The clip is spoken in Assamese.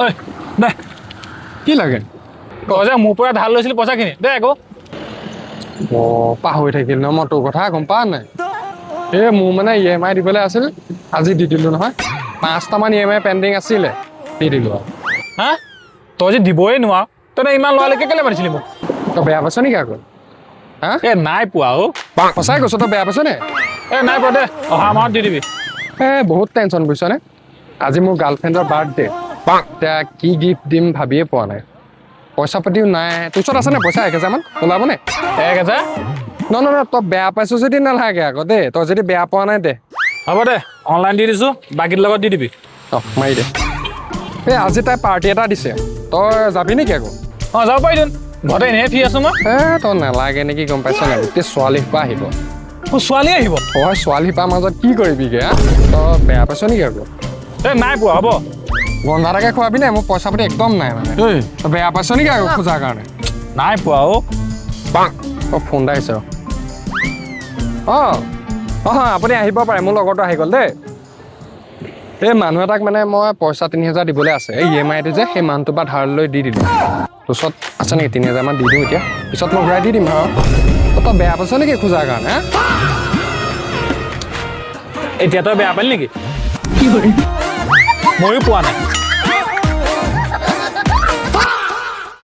ঐ দে কি লাগে তই যে মোৰ পৰা ধাৰ লৈছিলি পইচাখিনি দে আকৌ পাহৰি থাকিল ন মই তোৰ কথা গম পা নাই এই মোৰ মানে EMI দিবলৈ আছিল আজি দি দিলোঁ নহয় 5টামান EMI পেণ্ডিং আছিলে দি দিলোঁ আৰু হা তই যে দিবই নোৱাৰ তই ইমান লৰালৈকে কেলে মাতিছিলি মোক তই বেয়া পাইছ নেকি আকৌ হা এ নাই পোৱা অ সঁচাই কৈছ তই বেয়া পাইছ নে এ নাই পোৱা দে অহা মাহত দি দিবি বহুত টেনশ্যন বুজিছনে আজি মোৰ গাৰ্লফ্ৰেণ্ডৰ বাৰ্থডে এতিয়া কি গিফ্ট দিম ভাবিয়ে পোৱা নাই পইচা পাতিও নাই তোৰ ওচৰত আছে নে পইচা 1000মান ওলাবনে 1000 নহয় তই বেয়া পাইছ যদি নালাগে আকৌ দেই তই যদি বেয়া পোৱা নাই দে হ'ব দে অনলাইন দি দিছোঁ বাকীৰ লগত দি দিবি মাৰি দে এই আজি তাই পাৰ্টি এটা দিছে তই যাবি নেকি আকৌ যাব পাৰিম ঘৰতে এনেই ফ্ৰী আছোঁ মই তই নালাগে নেকি গম পাইছ নাই গোটেই ছোৱালী সোপা আহিব ছোৱালী আহিব তই ছোৱালী সোপাৰ মাজত কি কৰিবিগে তই বেয়া পাইছ নেকি আকৌ এই নাই পোৱা হ'ব গন্ধা এটাকে খোৱাবি নাই মোৰ পইচা পাতি একদম নাই মানে তই বেয়া পাইছ নেকি আকৌ খোজাৰ কাৰণে নাই পোৱা অ তই ফোন এটা আহিছ আপুনি আহিব পাৰে মোৰ লগৰটো আহি গ'ল দেই এই মানুহ এটাক মানে মই পইচা 3000 দিবলৈ আছে এই EMIটো যে সেই মানুহটোৰ পৰা ধাৰ লৈ দি দিলোঁ তোৰ ওচৰত আছে নেকি 3000 মান দি দিওঁ এতিয়া পিছত মই ঘূৰাই দি দিম আৰু তই বেয়া পাইছ নেকি খোজাৰ কাৰণে এতিয়া তই বেয়া পালি নেকি ময়ো পোৱা নাই